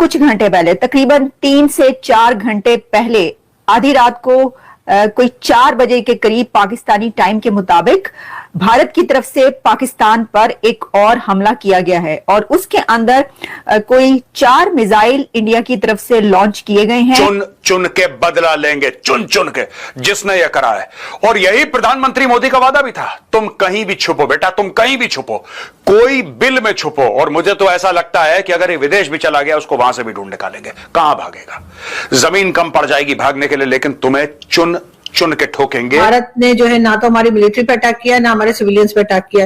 कुछ घंटे पहले, तकरीबन 3 से 4 घंटे पहले, आधी रात को कोई 4 बजे के करीब पाकिस्तानी टाइम के मुताबिक भारत की तरफ से पाकिस्तान पर एक और हमला किया गया है और उसके अंदर कोई 4 मिसाइल इंडिया की तरफ से लॉन्च किए गए हैं। चुन चुन के बदला लेंगे, चुन चुन के, जिसने यह करा है। और यही प्रधानमंत्री मोदी का वादा भी था, तुम कहीं भी छुपो बेटा, तुम कहीं भी छुपो, कोई बिल में छुपो। और मुझे तो ऐसा लगता है कि अगर ये विदेश भी चला गया उसको वहां से भी ढूंढ निकालेंगे। कहां भागेगा, जमीन कम पड़ जाएगी भागने के लिए, लेकिन तुम्हें चुन चुन के ठोकेंगे। भारत ने जो है ना तो हमारी मिलिट्री पे अटैक किया, ना हमारे सिविलियंस पे अटैक किया।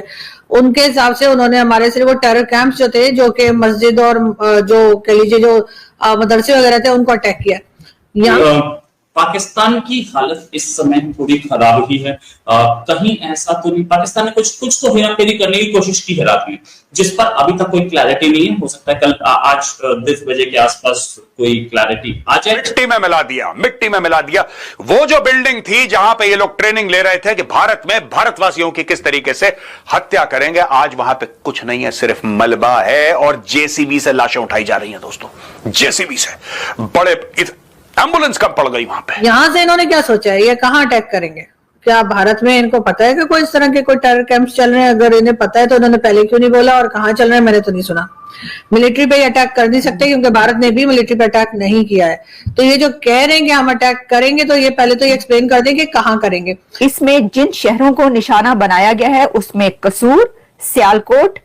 उनके हिसाब से उन्होंने हमारे सिर्फ वो टेरर कैंप्स जो थे, जो कि मस्जिद और जो कह लीजिए जो मदरसे वगैरह थे, उनको अटैक किया। यहाँ पाकिस्तान की हालत इस समय थोड़ी खराब ही है। कहीं ऐसा तो नहीं, पाकिस्तान ने कुछ तो हेराफेरी करने की कोशिश की है रात में, जिस पर अभी तक कोई क्लैरिटी नहीं है। हो सकता है कल आज 10 बजे के आसपास कोई क्लैरिटी आ जाए। मिट्टी में मिला दिया, मिट्टी में मिला दिया। वो जो बिल्डिंग थी जहां पे ये लोग ट्रेनिंग ले रहे थे कि भारत में भारतवासियों की किस तरीके से हत्या करेंगे, आज वहां पे कुछ नहीं है, सिर्फ मलबा है और जेसीबी से लाशें उठाई जा रही हैं दोस्तों, जेसीबी से। बड़े एम्बुलेंस कब पड़ गई वहां पे। यहां से इन्होंने क्या सोचा है, ये कहां अटैक करेंगे? क्या भारत में इनको पता है कि कोई इस तरह के कोई टेरर कैंप्स चल रहे हैं? अगर इन्हें पता है तो उन्होंने पहले क्यों नहीं बोला, और कहां चल रहे हैं मैंने तो नहीं सुना। मिलिट्री पे अटैक कर नहीं सकते क्योंकि भारत ने भी मिलिट्री पे अटैक नहीं किया है। तो ये जो कह रहे हैं कि हम अटैक करेंगे, तो ये पहले तो ये एक्सप्लेन कर दें कि कहां करेंगे। इसमें जिन शहरों को निशाना बनाया गया है उसमें कसूर, सियालकोट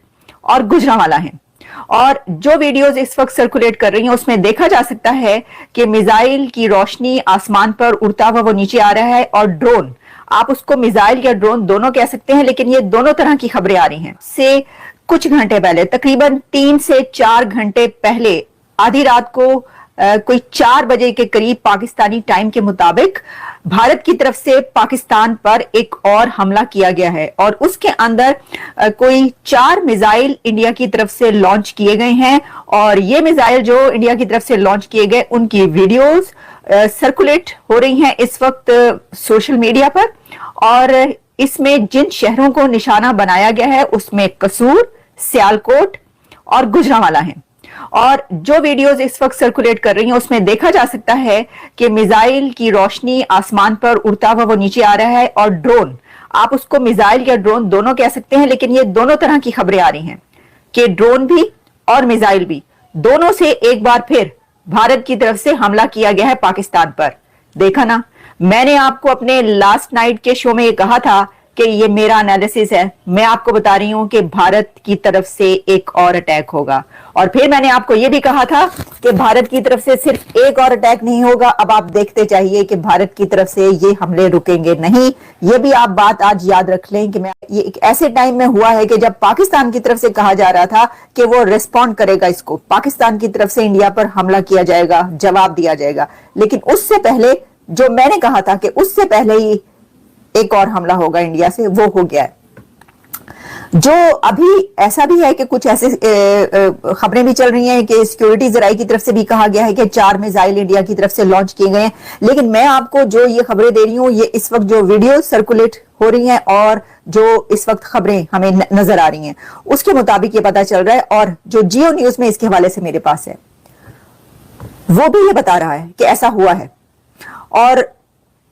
और गुजरांवाला है। और जो वीडियोस इस वक्त सर्कुलेट कर रही हैं उसमें देखा जा सकता है कि मिसाइल की रोशनी आसमान पर उड़ता हुआ वो नीचे आ रहा है, और ड्रोन, आप उसको मिसाइल या ड्रोन दोनों कह सकते हैं, लेकिन ये दोनों तरह की खबरें आ रही हैं। से कुछ घंटे पहले, तकरीबन 3 से 4 घंटे पहले, आधी रात को कोई 4 बजे के करीब पाकिस्तानी टाइम के मुताबिक भारत की तरफ से पाकिस्तान पर एक और हमला किया गया है और उसके अंदर कोई 4 मिसाइल इंडिया की तरफ से लॉन्च किए गए हैं। और ये मिसाइल जो इंडिया की तरफ से लॉन्च किए गए, उनकी वीडियोस सर्कुलेट हो रही हैं इस वक्त सोशल मीडिया पर। और इसमें जिन शहरों को निशाना बनाया गया है उसमें कसूर, सियालकोट और गुजरांवाला है। और जो वीडियोस इस वक्त सर्कुलेट कर रही हैं उसमें देखा जा सकता है कि मिसाइल की रोशनी आसमान पर उड़ता हुआ वो नीचे आ रहा है, और ड्रोन, आप उसको मिसाइल या ड्रोन दोनों कह सकते हैं, लेकिन ये दोनों तरह की खबरें आ रही हैं कि ड्रोन भी और मिसाइल भी, दोनों से एक बार फिर भारत की तरफ से हमला किया गया है पाकिस्तान पर। देखा ना, मैंने आपको अपने लास्ट नाइट के शो में ये कहा था कि ये मेरा एनालिसिस है, मैं आपको बता रही हूं कि भारत की तरफ से एक और अटैक होगा। और फिर मैंने आपको ये भी कहा था कि भारत की तरफ से सिर्फ एक और अटैक नहीं होगा, अब आप देखते चाहिए कि भारत की तरफ से ये हमले रुकेंगे नहीं। ये भी आप बात आज याद रख लें कि मैं ये एक ऐसे टाइम में हुआ है कि जब पाकिस्तान की तरफ से कहा जा रहा था कि वो रिस्पॉन्ड करेगा, इसको पाकिस्तान की तरफ से इंडिया पर हमला किया जाएगा, जवाब दिया जाएगा। लेकिन उससे पहले जो मैंने कहा था कि उससे पहले ही एक और हमला होगा इंडिया से, वो हो गया है। जो अभी ऐसा भी है कि कुछ ऐसे खबरें भी चल रही हैं कि सिक्योरिटी जराई की तरफ से भी कहा गया है कि 4 मिसाइल इंडिया की तरफ से लॉन्च किए गए हैं। लेकिन मैं आपको जो ये खबरें दे रही हूं, ये इस वक्त जो वीडियो सर्कुलेट हो रही हैं और जो इस वक्त खबरें हमें नजर आ रही हैं उसके मुताबिक ये पता चल रहा है। और जो जियो न्यूज में इसके हवाले से मेरे पास है, वो भी ये बता रहा है कि ऐसा हुआ है। और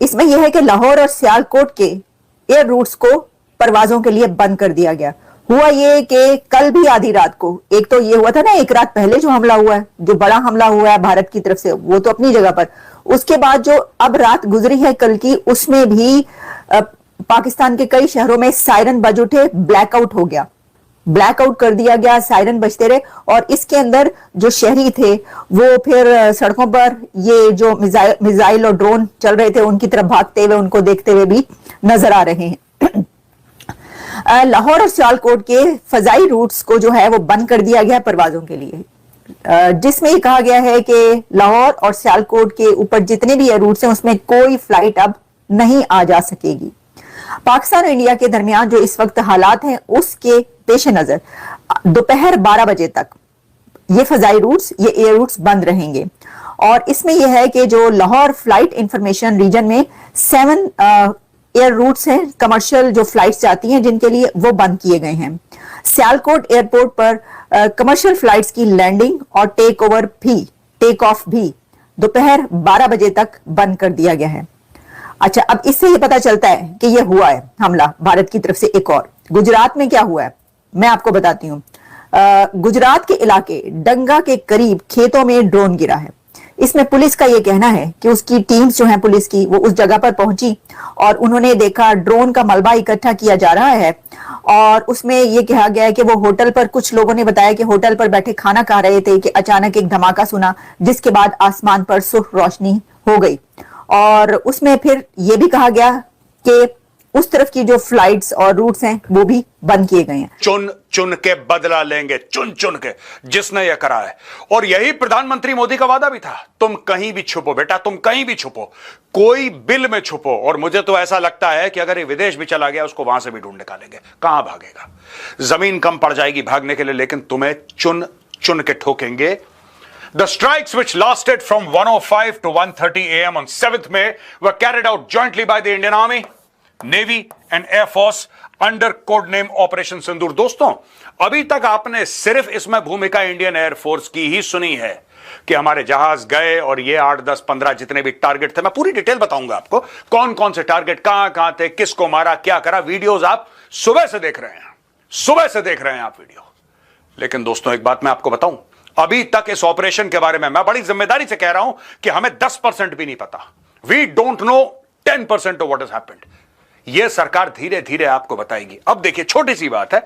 इसमें यह है कि लाहौर और सियालकोट के एयर रूट्स को परवाजों के लिए बंद कर दिया गया। हुआ ये कि कल भी आधी रात को, एक तो ये हुआ था ना, एक रात पहले जो हमला हुआ है, जो बड़ा हमला हुआ है भारत की तरफ से, वो तो अपनी जगह पर, उसके बाद जो अब रात गुजरी है कल की, उसमें भी पाकिस्तान के कई शहरों में सायरन बज उठे, ब्लैकआउट हो गया, ब्लैकआउट कर दिया गया, सायरन बजते रहे। और इसके अंदर जो शहरी थे वो फिर सड़कों पर ये जो मिसाइल और ड्रोन चल रहे थे उनकी तरफ भागते हुए, उनको देखते हुए भी नजर आ रहे हैं। लाहौर और सियालकोट के फजाई रूट्स को जो है वो बंद कर दिया गया परवाजों के लिए, जिसमें कहा गया है कि लाहौर और सियालकोट के ऊपर जितने भी रूट्स हैं उसमें कोई फ्लाइट अब नहीं आ जा सकेगी। पाकिस्तान और इंडिया के दरमियान जो इस वक्त हालात हैं उसके पेश नजर दोपहर 12 बजे तक ये फजाई रूट्स, ये एयर रूट्स बंद रहेंगे। और इसमें यह है कि जो लाहौर फ्लाइट इंफॉर्मेशन रीजन में 7 एयर रूट्स हैं, कमर्शियल जो फ्लाइट्स जाती हैं जिनके लिए, वो बंद किए गए हैं। सियालकोट एयरपोर्ट पर कमर्शियल फ्लाइट्स की लैंडिंग और टेक ऑफ भी दोपहर 12 बजे तक बंद कर दिया गया है। अच्छा, अब इससे ये पता चलता है कि ये हुआ है हमला भारत की तरफ से। एक और गुजरात में क्या हुआ है मैं आपको बताती हूँ। गुजरात के इलाके डंगा के करीब खेतों में ड्रोन गिरा है। इसमें पुलिस का ये कहना है कि उसकी टीम्स जो है पुलिस की, वो उस जगह पर पहुंची और उन्होंने देखा ड्रोन का मलबा इकट्ठा किया जा रहा है और उसमें ये कहा गया है कि वो होटल पर, कुछ लोगों ने बताया कि होटल पर बैठे खाना खा रहे थे कि अचानक एक धमाका सुना, जिसके बाद आसमान पर सुर्ख रोशनी हो गई। और उसमें फिर ये भी कहा गया कि उस तरफ की जो फ्लाइट्स और रूट्स हैं वो भी बंद किए गए हैं। चुन चुन के बदला लेंगे, चुन चुन के, जिसने यह करा है। और यही प्रधानमंत्री मोदी का वादा भी था, तुम कहीं भी छुपो बेटा, तुम कहीं भी छुपो, कोई बिल में छुपो। और मुझे तो ऐसा लगता है कि अगर ये विदेश भी चला गया उसको वहां से भी ढूंढ निकालेंगे। कहां भागेगा, जमीन कम पड़ जाएगी भागने के लिए, लेकिन तुम्हें चुन चुन के ठोकेंगे। The strikes, which lasted from 1:05 to 1:30 a.m. on 7th May, were carried out jointly by the Indian Army, Navy and Air Force under code name Operation Sindoor। दोस्तों, अभी तक आपने सिर्फ इसमें भूमिका इंडियन एयरफोर्स की ही सुनी है कि हमारे जहाज गए और ये 8, 10, 15 जितने भी टारगेट थे, मैं पूरी डिटेल बताऊंगा आपको, कौन कौन से टारगेट कहां थे, किसको मारा, क्या करा। वीडियोस आप सुबह से देख रहे हैं, सुबह से देख रहे हैं आप वीडियो। लेकिन दोस्तों, एक बात मैं आपको बताऊं, अभी तक इस ऑपरेशन के बारे में मैं बड़ी जिम्मेदारी से कह रहा हूं कि हमें 10% भी नहीं पता। We don't know 10% of what has happened. यह सरकार धीरे धीरे आपको बताएगी। अब देखिए, छोटी सी बात है,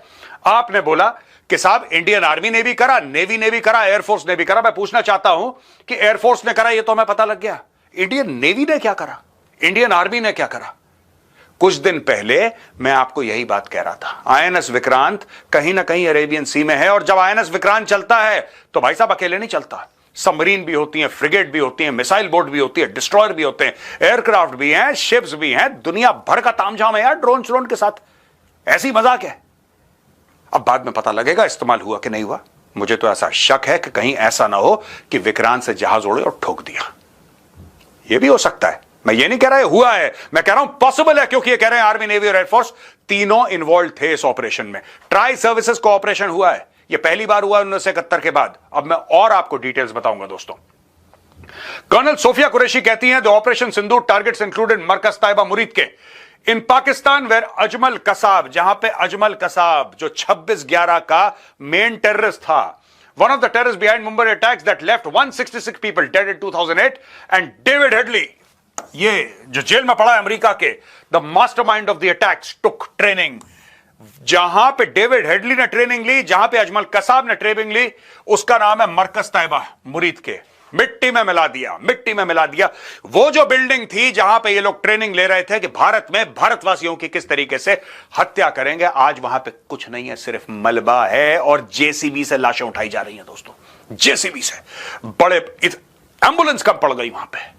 आपने बोला कि साहब इंडियन आर्मी ने भी करा, नेवी ने भी करा, एयरफोर्स ने भी करा। मैं पूछना चाहता हूं कि एयरफोर्स ने करा, यह तो हमें पता लग गया। इंडियन नेवी ने क्या करा, इंडियन आर्मी ने क्या करा? कुछ दिन पहले मैं आपको यही बात कह रहा था, आईएनएस विक्रांत कहीं ना कहीं अरेबियन सी में है। और जब आईएनएस विक्रांत चलता है तो भाई साहब अकेले नहीं चलता, सबमरीन भी होती हैं, फ्रिगेट भी होती हैं, मिसाइल बोट भी होती है, डिस्ट्रॉयर भी होते हैं, एयरक्राफ्ट भी हैं, शिप्स भी हैं, दुनिया भर का तामझाम है यार ड्रोन श्रोन के साथ। ऐसी मजाक है। अब बाद में पता लगेगा इस्तेमाल हुआ कि नहीं हुआ। मुझे तो ऐसा शक है कि कहीं ऐसा ना हो कि विक्रांत से जहाज उड़े और ठोक दिया। यह भी हो सकता है, मैं ये नहीं कह रहा है हुआ है, मैं कह रहा हूं पॉसिबल है, क्योंकि ये कह रहे हैं आर्मी, नेवी और एयरफोर्स तीनों इन्वॉल्व थे इस ऑपरेशन में। ट्राई सर्विसेज को ऑपरेशन हुआ है, यह पहली बार हुआ 1971 के बाद। अब मैं और आपको डिटेल्स बताऊंगा दोस्तों। कर्नल सोफिया कुरैशी कहती हैं, the operation Sindoor targets included Markaz Taiba Muridke in Pakistan, where Ajmal Kasab, जहां पे अजमल कसाब जो 26/11 का मेन टेररिस्ट था, one of the terrorists behind Mumbai attacks that left 166 people dead in 2008, and David Headley, ये जो जेल में पड़ा है अमेरिका के, the mastermind of the attacks took training. जहां पे डेविड हेडली ने ट्रेनिंग ली, जहां पे अजमल कसाब ने ट्रेनिंग ली, उसका नाम है मरकज तैयबा मुरीद के। मिट्टी में मिला दिया, मिट्टी में मिला दिया। वो जो बिल्डिंग थी जहां पे ये लोग ट्रेनिंग ले रहे थे कि भारत में भारतवासियों की किस तरीके से हत्या करेंगे, आज वहां पे कुछ नहीं है, सिर्फ मलबा है और जेसीबी से लाशें उठाई जा रही हैं दोस्तों, जेसीबी से। बड़े एम्बुलेंस कम पड़ गई वहां पे,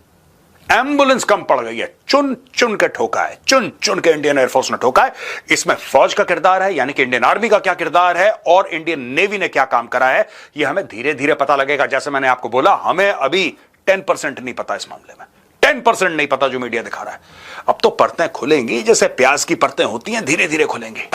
एम्बुलेंस कम पड़ गई है। चुन चुन के ठोका है, चुन चुन के इंडियन एयरफोर्स ने ठोका है। इसमें फौज का किरदार है, यानी कि इंडियन आर्मी का क्या किरदार है और इंडियन नेवी ने क्या काम करा है, यह हमें धीरे धीरे पता लगेगा। जैसे मैंने आपको बोला, हमें अभी 10% नहीं पता इस मामले में, 10% नहीं पता जो मीडिया दिखा रहा है। अब तो परतें खुलेंगी, जैसे प्याज की परतें होती हैं, धीरे धीरे खुलेंगी।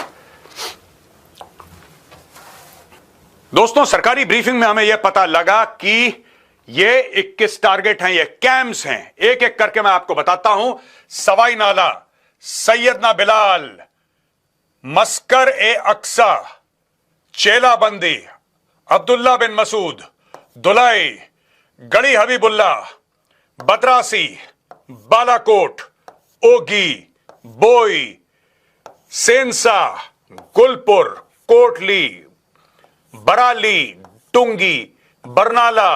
दोस्तों, सरकारी ब्रीफिंग में हमें यह पता लगा कि ये 21 टारगेट हैं, ये कैंप्स हैं। एक एक करके मैं आपको बताता हूं। सवाई नाला, सैयदना बिलाल, मस्कर ए अक्सा, चेलाबंदी, अब्दुल्ला बिन मसूद, दुलाई, गड़ी हबीबुल्ला, बदरासी, बालाकोट, ओगी, बोई, सेंसा, गुलपुर, कोटली, बराली, टुंगी, बरनाला,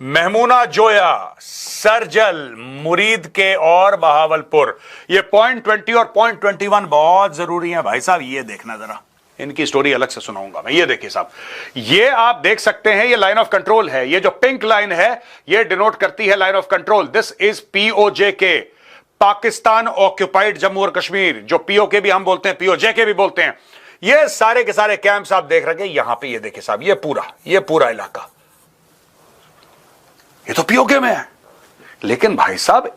महमूना जोया, सरजल, मुरीद के और बहावलपुर। ये पॉइंट 20 और पॉइंट 21 बहुत जरूरी है भाई साहब, ये देखना जरा, इनकी स्टोरी अलग से सुनाऊंगा मैं। ये देखिए साहब, ये आप देख सकते हैं, ये लाइन ऑफ कंट्रोल है। ये जो पिंक लाइन है ये डिनोट करती है line of control. This is POJK, Pakistan occupied Jammu और कश्मीर, जो POK भी हम बोलते हैं, POJK भी बोलते हैं। ये सारे के सारे कैंप्स आप देख रहे हैं यहां पे। ये देखिए साहब, ये पूरा इलाका, ये तो POK में है। लेकिन भाई साहब,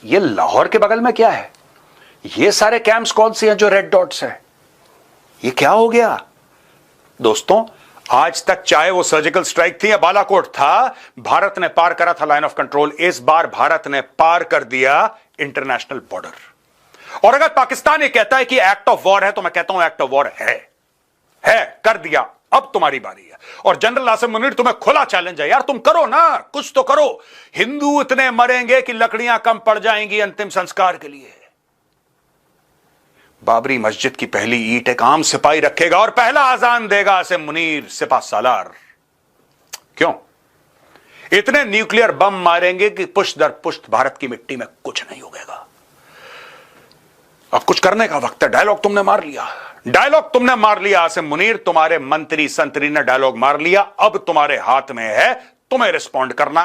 ये लाहौर के बगल में क्या है? ये सारे कैंप्स कौन से हैं जो रेड डॉट्स है? ये क्या हो गया दोस्तों? आज तक चाहे वो सर्जिकल स्ट्राइक थी या बालाकोट था, भारत ने पार करा था लाइन ऑफ कंट्रोल। इस बार भारत ने पार कर दिया इंटरनेशनल बॉर्डर। और अगर पाकिस्तान ये कहता है कि एक्ट ऑफ वॉर है, तो मैं कहता हूं एक्ट ऑफ वॉर है, कर दिया। अब तुम्हारी बारी है। और जनरल आसिम मुनीर, तुम्हें खुला चैलेंज है यार, तुम करो ना, कुछ तो करो। हिंदू इतने मरेंगे कि लकड़ियां कम पड़ जाएंगी अंतिम संस्कार के लिए। बाबरी मस्जिद की पहली ईंट एक आम सिपाही रखेगा और पहला आजान देगा आसिम मुनीर सिपा सालार। क्यों? इतने न्यूक्लियर बम मारेंगे कि पुष्ट दर पुष्ट भारत की मिट्टी में कुछ नहीं उगेगा। अब कुछ करने का वक्त है। डायलॉग तुमने मार लिया आसिम मुनीर, तुम्हारे मंत्री संतरी ने डायलॉग मार लिया। अब तुम्हारे हाथ में है, तुम्हें रिस्पॉन्ड करना।